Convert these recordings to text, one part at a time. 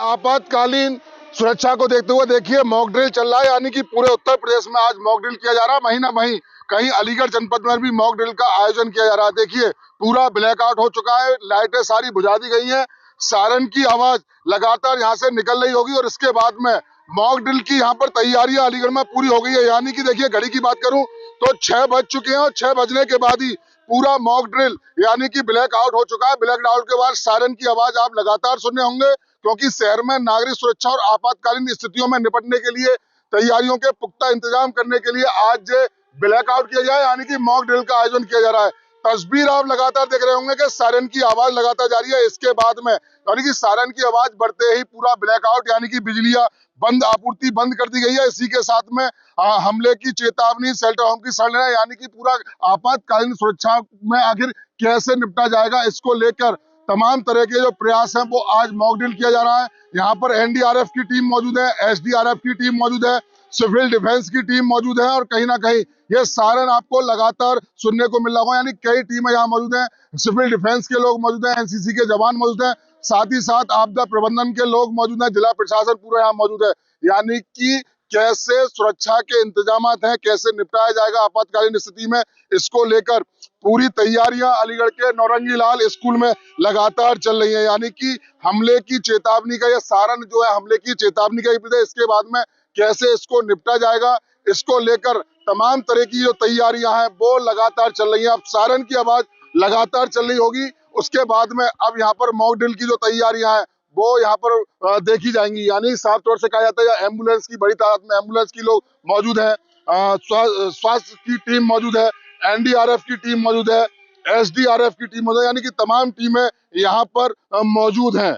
आपातकालीन सुरक्षा को देखते हुए देखिए मॉक ड्रिल चल रहा है, यानी कि पूरे उत्तर प्रदेश में आज मॉक ड्रिल किया जा रहा है। वहीं ना वहीं कहीं अलीगढ़ जनपद में भी मॉक ड्रिल का आयोजन किया जा रहा है। देखिए पूरा ब्लैकआउट हो चुका है, लाइटें सारी बुझा दी गई हैं, सायरन की आवाज लगातार यहाँ से निकल रही होगी और इसके बाद में मॉक ड्रिल की यहाँ पर तैयारियां अलीगढ़ में पूरी हो गई है। यानी कि देखिए घड़ी की बात करूं तो 6 बज चुके हैं और 6 बजने के बाद ही पूरा मॉक ड्रिल यानी कि ब्लैक आउट हो चुका है। ब्लैक आउट के बाद सायरन की आवाज आप लगातार सुनने होंगे, क्योंकि शहर में नागरिक सुरक्षा और आपातकालीन स्थितियों में निपटने के लिए तैयारियों के पुख्ता इंतजाम करने के लिए आज ब्लैक आउट किया जाए, यानी कि मॉक ड्रिल का आयोजन किया जा रहा है। तस्वीर आप लगातार देख रहे होंगे कि सायरन की आवाज लगातार जारी है। इसके बाद में यानी कि सायरन की आवाज बढ़ते ही पूरा ब्लैक आउट यानी कि बिजलियां बंद, आपूर्ति बंद कर दी गई है। इसी के साथ में हमले की चेतावनी, शेल्टर होम की सड़ना, यानी कि पूरा आपातकालीन सुरक्षा में आखिर कैसे निपटा जाएगा, इसको लेकर तमाम तरह के जो प्रयास हैं वो आज मॉक ड्रिल किया जा रहा है। यहाँ पर एनडीआरएफ की टीम मौजूद है, एसडीआरएफ की टीम मौजूद है, सिविल डिफेंस की टीम मौजूद है और कहीं ना कहीं ये सायरन आपको लगातार सुनने को मिल रहा होगा, यानी कई टीमें यहाँ मौजूद हैं। सिविल डिफेंस के लोग मौजूद हैं, एनसीसी के जवान मौजूद हैं, साथ ही साथ आपदा प्रबंधन के लोग मौजूद हैं, जिला प्रशासन पूरा यहाँ मौजूद है। यानी कि कैसे सुरक्षा के इंतजाम हैं, कैसे निपटाया जाएगा आपातकालीन स्थिति में, इसको लेकर पूरी तैयारियां अलीगढ़ के नौरंगी लाल स्कूल में लगातार चल रही हैं। यानी कि हमले की चेतावनी का यह सायरन जो है हमले की चेतावनी का ही है। इसके बाद में कैसे इसको निपटा जाएगा, इसको लेकर तमाम तरह की जो तैयारियां हैं वो लगातार चल रही हैं। अब सायरन की आवाज लगातार चल रही होगी, उसके बाद में अब यहाँ पर मॉक ड्रिल की जो तैयारियां हैं वो यहाँ पर देखी जाएंगी। यानी साफ तौर से कहा जाता है एम्बुलेंस की बड़ी तादाद में एम्बुलेंस की लोग मौजूद हैं, स्वास्थ्य की टीम मौजूद है, एनडीआरएफ की टीम मौजूद है, एसडीआरएफ की टीम मौजूद है, यानी कि तमाम टीमें यहाँ पर मौजूद हैं।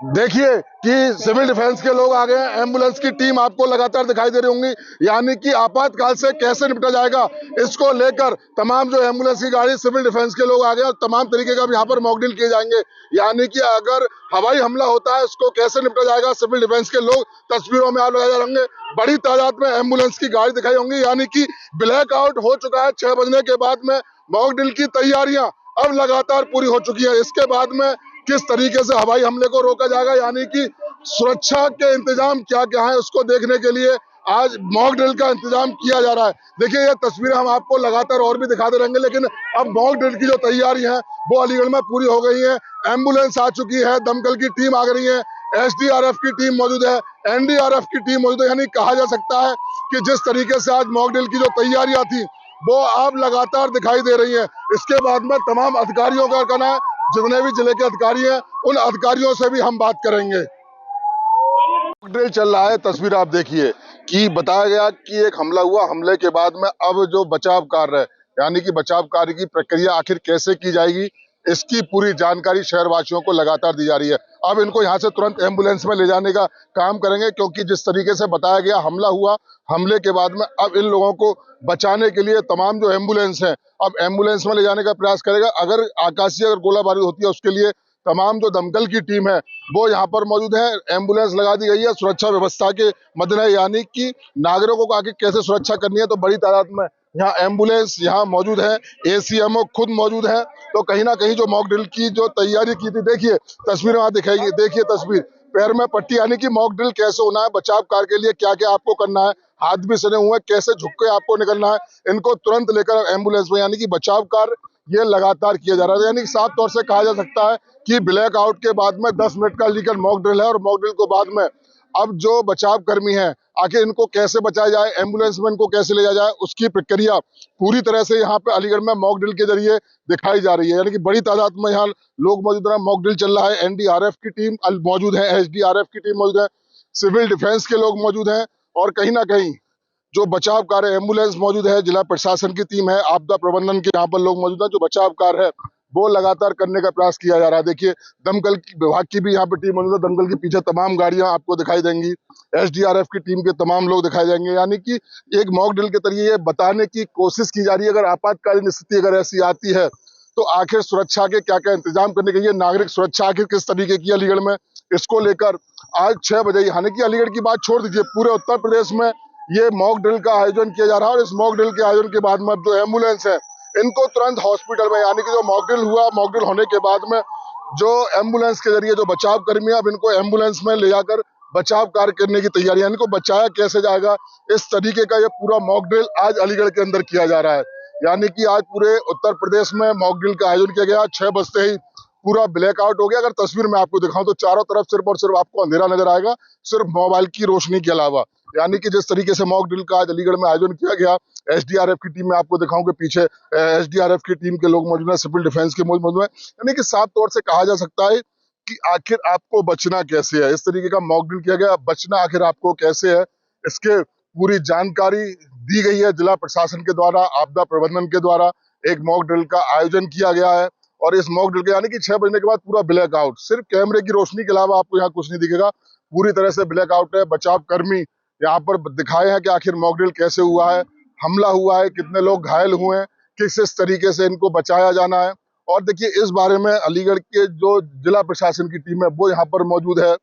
देखिए कि सिविल डिफेंस के लोग आ गए हैं, एम्बुलेंस की टीम आपको लगातार दिखाई दे रही होंगी। यानी कि आपातकाल से कैसे निपटा जाएगा इसको लेकर तमाम जो एम्बुलेंस की गाड़ी, सिविल डिफेंस के लोग आ गए और तमाम तरीके का यहाँ पर मॉक ड्रिल किए जाएंगे। यानी कि अगर हवाई हमला होता है उसको कैसे निपटा जाएगा, सिविल डिफेंस के लोग तस्वीरों में आप लगाए जा होंगे। बड़ी तादाद में एम्बुलेंस की गाड़ी दिखाई होंगी। यानी कि ब्लैक आउट हो चुका है, 6 बजने के बाद में मॉक ड्रिल की तैयारियां अब लगातार पूरी हो चुकी है। इसके बाद में किस तरीके से हवाई हमले को रोका जाएगा, यानी कि सुरक्षा के इंतजाम क्या क्या है उसको देखने के लिए आज मॉक ड्रिल का इंतजाम किया जा रहा है। देखिए ये तस्वीरें हम आपको लगातार और भी दिखाते रहेंगे, लेकिन अब मॉक ड्रिल की जो तैयारी है वो अलीगढ़ में पूरी हो गई है। एम्बुलेंस आ चुकी है, दमकल की टीम आ गई है, एसडीआरएफ की टीम मौजूद है, एनडीआरएफ की टीम मौजूद है। यानी कहा जा सकता है कि जिस तरीके से आज मॉक ड्रिल की जो तैयारियां थी वो आप लगातार दिखाई दे रही है। इसके बाद में तमाम अधिकारियों का कहना है, जितने भी जिले के अधिकारी हैं उन अधिकारियों से भी हम बात करेंगे। ड्रिल चल रहा है, तस्वीर आप देखिए कि बताया गया कि एक हमला हुआ, हमले के बाद में अब जो बचाव कार्य है यानी कि बचाव कार्य की प्रक्रिया आखिर कैसे की जाएगी, इसकी पूरी जानकारी शहरवासियों को लगातार दी जा रही है। अब इनको यहाँ से तुरंत एम्बुलेंस में ले जाने का काम करेंगे, क्योंकि जिस तरीके से बताया गया हमला हुआ, हमले के बाद में अब इन लोगों को बचाने के लिए तमाम जो एम्बुलेंस है अब एम्बुलेंस में ले जाने का प्रयास करेगा। अगर आकाशीय अगर गोलाबारी होती है उसके लिए तमाम जो दमकल की टीम है वो यहाँ पर मौजूद है, एम्बुलेंस लगा दी गई है सुरक्षा व्यवस्था के मद्देनजर। यानी कि नागरिकों को आगे कैसे सुरक्षा करनी है, तो बड़ी तादाद में यहाँ एम्बुलेंस यहाँ मौजूद है, एसीएमओ खुद मौजूद है। तो कहीं ना कहीं जो मॉक ड्रिल की जो तैयारी की थी, देखिए तस्वीर वहां दिखाएगी, देखिए तस्वीर पैर में पट्टी, यानी कि मॉक ड्रिल कैसे होना है, बचाव कार्य के लिए क्या क्या आपको करना है, हाथ भी सने हुए कैसे झुक के आपको निकलना है, इनको तुरंत लेकर एम्बुलेंस में, यानी कि बचाव कार्य ये लगातार किया जा रहा है। यानी साफ तौर से कहा जा सकता है कि ब्लैक आउट के बाद में 10 मिनट का लीकर मॉक ड्रिल है और मॉक ड्रिल के बाद में अब जो बचाव कर्मी हैं आखिर इनको कैसे बचाया जाए, एम्बुलेंस में इनको कैसे ले जाया जाए, उसकी प्रक्रिया पूरी तरह से यहाँ पे अलीगढ़ में मॉक ड्रिल के जरिए दिखाई जा रही है। यानी कि बड़ी तादाद में यहाँ लोग मौजूद हैं, मॉक ड्रिल चल रहा है, एनडीआरएफ की टीम मौजूद है, एसडीआरएफ की टीम मौजूद है, सिविल डिफेंस के लोग मौजूद हैं और कहीं ना कहीं जो बचाव कार्य, एम्बुलेंस मौजूद है, जिला प्रशासन की टीम है, आपदा प्रबंधन के यहाँ पर लोग मौजूद हैं। जो बचाव कार्य है वो लगातार करने का प्रयास किया जा रहा है। देखिए दमकल विभाग की भी यहाँ पे टीम मौजूद है, दमकल के पीछे तमाम गाड़ियां आपको दिखाई देंगी, एसडीआरएफ की टीम के तमाम लोग दिखाई देंगे। यानी कि एक मॉक ड्रिल के जरिए ये बताने की कोशिश की जा रही है अगर आपातकालीन स्थिति अगर ऐसी आती है तो आखिर सुरक्षा के क्या क्या इंतजाम करने के लिए, नागरिक सुरक्षा आखिर किस तरीके की अलीगढ़ में, इसको लेकर आज 6 बजे, यानी कि अलीगढ़ की बात छोड़ दीजिए, पूरे उत्तर प्रदेश में ये मॉक ड्रिल का आयोजन किया जा रहा है। और इस मॉक ड्रिल के आयोजन के बाद में अब जो एम्बुलेंस है इनको तुरंत हॉस्पिटल में, यानी कि जो मॉक ड्रिल हुआ, मॉक ड्रिल होने के बाद में जो एम्बुलेंस के जरिए जो बचाव कर्मी है, अब इनको एम्बुलेंस में ले जाकर बचाव कार्य करने की तैयारी है। इनको बचाया कैसे जाएगा, इस तरीके का ये पूरा मॉक ड्रिल आज अलीगढ़ के अंदर किया जा रहा है। यानी कि आज पूरे उत्तर प्रदेश में मॉक ड्रिल का आयोजन किया गया। 6 बजते ही पूरा ब्लैकआउट हो गया। अगर तस्वीर में आपको दिखाऊं तो चारों तरफ सिर्फ और सिर्फ आपको अंधेरा नजर आएगा, सिर्फ मोबाइल की रोशनी के अलावा। यानी कि जिस तरीके से मॉक ड्रिल का आज अलीगढ़ में आयोजन किया गया, एसडीआरएफ की टीम में आपको दिखाऊं कि पीछे एसडीआरएफ की टीम के लोग मौजूद हैं, सिविल डिफेंस के मौजूद हैं। यानी कि साफ तौर से कहा जा सकता है कि आखिर आपको बचना कैसे है। इस तरीके का मॉक ड्रिल किया गया, बचना आखिर आपको कैसे है, इसके पूरी जानकारी दी गई है। जिला प्रशासन के द्वारा, आपदा प्रबंधन के द्वारा एक मॉक ड्रिल का आयोजन किया गया है। और इस मॉक ड्रिल के यानी कि 6 बजने के बाद पूरा ब्लैक आउट, सिर्फ कैमरे की रोशनी के अलावा आपको यहाँ कुछ नहीं दिखेगा। पूरी तरह से ब्लैक आउट है। बचाव कर्मी यहाँ पर दिखाए हैं कि आखिर मॉक ड्रिल कैसे हुआ है, हमला हुआ है, कितने लोग घायल हुए हैं, किस तरीके से इनको बचाया जाना है। और देखिए, इस बारे में अलीगढ़ के जो जिला प्रशासन की टीम है वो यहाँ पर मौजूद है,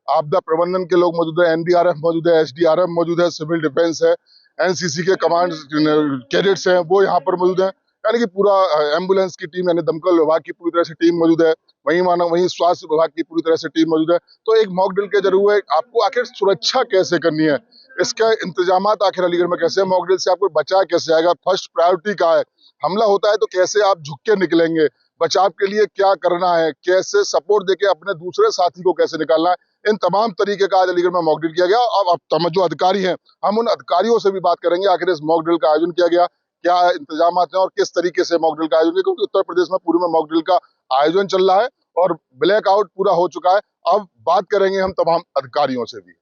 आपदा प्रबंधन के लोग मौजूद है, एनडीआरएफ मौजूद है, एसडीआरएफ मौजूद है, सिविल डिफेंस है, एनसीसी के कमांड कैडेट्स हैं वो यहाँ पर मौजूद है। यानी कि पूरा एम्बुलेंस की टीम यानी दमकल विभाग की पूरी तरह से टीम मौजूद है, वहीं स्वास्थ्य विभाग की पूरी तरह से टीम मौजूद है। तो एक मॉक ड्रिल के जरिए आपको आखिर सुरक्षा कैसे करनी है, इसका इंतजाम आखिर अलीगढ़ में कैसे, मॉक ड्रिल से आपको बचा कैसे आएगा, फर्स्ट प्रायोरिटी क्या है, हमला होता है तो कैसे आप झुक के निकलेंगे, बचाव के लिए क्या करना है, कैसे सपोर्ट देके अपने दूसरे साथी को कैसे निकालना है, इन तमाम तरीके का आज अलीगढ़ में मॉक ड्रिल किया गया। अब जो अधिकारी हैं, हम उन अधिकारियों से भी बात करेंगे आखिर इस मॉक ड्रिल का आयोजन किया गया, क्या इंतजाम हैं और किस तरीके से मॉक ड्रिल का आयोजन किया, क्योंकि उत्तर प्रदेश में पूरे में मॉक ड्रिल का आयोजन चल रहा है और ब्लैक आउट पूरा हो चुका है। अब बात करेंगे हम तमाम अधिकारियों से भी।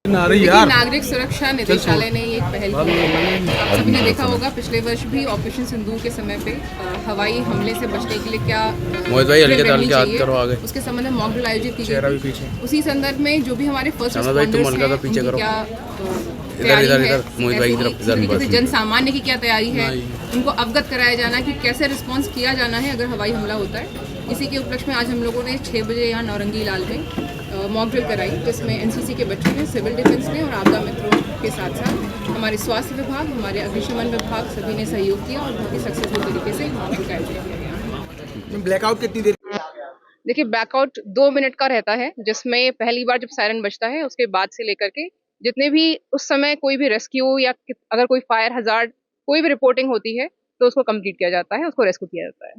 नागरिक सुरक्षा निदेशालय ने एक पहल की है। आप सभी ने देखा होगा पिछले वर्ष भी ऑपरेशन सिंदूर के समय पे हवाई हमले से बचने के लिए क्या चाहिए, उसके संबंध में मॉक ड्रिल आयोजित की गई। उसी संदर्भ में जो भी हमारे फर्स्ट रिस्पॉन्डर्स हैं, क्या तैयारी है, जन सामान्य की क्या तैयारी है, उनको अवगत कराया जाना कि कैसे रिस्पॉन्स किया जाना है अगर हवाई हमला होता है। इसी के उपलक्ष्य में आज हम लोगों ने 6 बजे यहाँ नौरंगी लाल में मॉक ड्रिल कराई, जिसमें एनसीसी के बच्चों ने, सिविल डिफेंस ने और आपदा मित्रों के साथ साथ हमारे स्वास्थ्य विभाग, हमारे अग्निशमन विभाग सभी ने सहयोग किया और बहुत ही सक्सेसफुल तरीके से मॉक ड्रिल का आयोजन किया गया। ब्लैकआउट कितनी देर? देखिए, ब्लैकआउट 2 मिनट का रहता है, जिसमें पहली बार जब सायरन बजता है उसके बाद से लेकर के जितने भी उस समय कोई भी रेस्क्यू या अगर कोई फायर हजार्ड कोई भी रिपोर्टिंग होती है तो उसको कंप्लीट किया जाता है, उसको रेस्क्यू किया जाता है।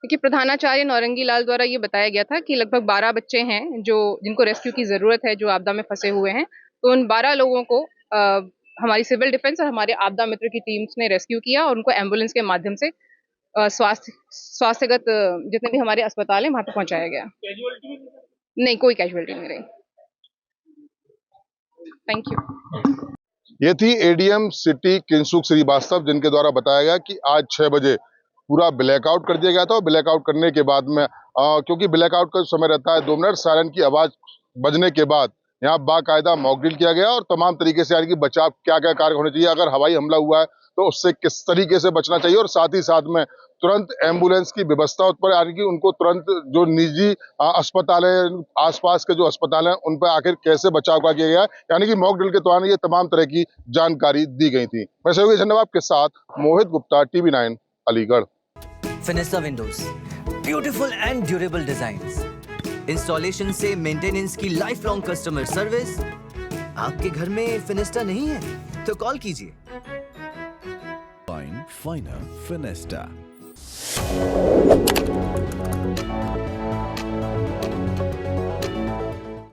देखिए, प्रधानाचार्य नौरंगी लाल द्वारा ये बताया गया था कि लगभग 12 बच्चे हैं जिनको रेस्क्यू की जरूरत है, जो आपदा में फंसे हुए हैं। तो उन 12 लोगों को हमारी सिविल डिफेंस और हमारे आपदा मित्र की टीम्स ने रेस्क्यू किया और उनको एम्बुलेंस के माध्यम से स्वास्थ्यगत जितने भी हमारे अस्पताल हैं वहां पे पहुंचाया गया। नहीं, कोई कैजुअलिटी नहीं रही। Thank you. ये थी एडीएम सिटी किंसुक श्रीवास्तव, जिनके द्वारा बताया गया कि आज 6 बजे पूरा ब्लैकआउट कर दिया गया था। और ब्लैकआउट करने के बाद में क्योंकि ब्लैकआउट का समय रहता है 2 मिनट, सायरन की आवाज बजने के बाद यहाँ बाकायदा मॉक ड्रिल किया गया और तमाम तरीके से यानी कि बचाव क्या क्या कार्य होने चाहिए, अगर हवाई हमला हुआ है तो उससे किस तरीके से बचना चाहिए, और साथ ही साथ में तुरंत एम्बुलेंस की व्यवस्था उत्पन्न, यानी कि उनको तुरंत जो निजी अस्पताल है, आसपास के जो अस्पताल हैं उन पर आखिर कैसे बचाव का किया गया है। यानी कि मॉक ड्रिल के दौरान ये तमाम तरह की जानकारी दी गई थी। मैं सहयोगी धन्यवाद के साथ Mohit Gupta, TV nine Aligarh. Finesta windows, beautiful and durable designs, installation से मेंटेनेंस की लाइफ लॉन्ग कस्टमर सर्विस। आपके घर में फिनिस्टा नहीं है तो कॉल कीजिए। Finer Finesta.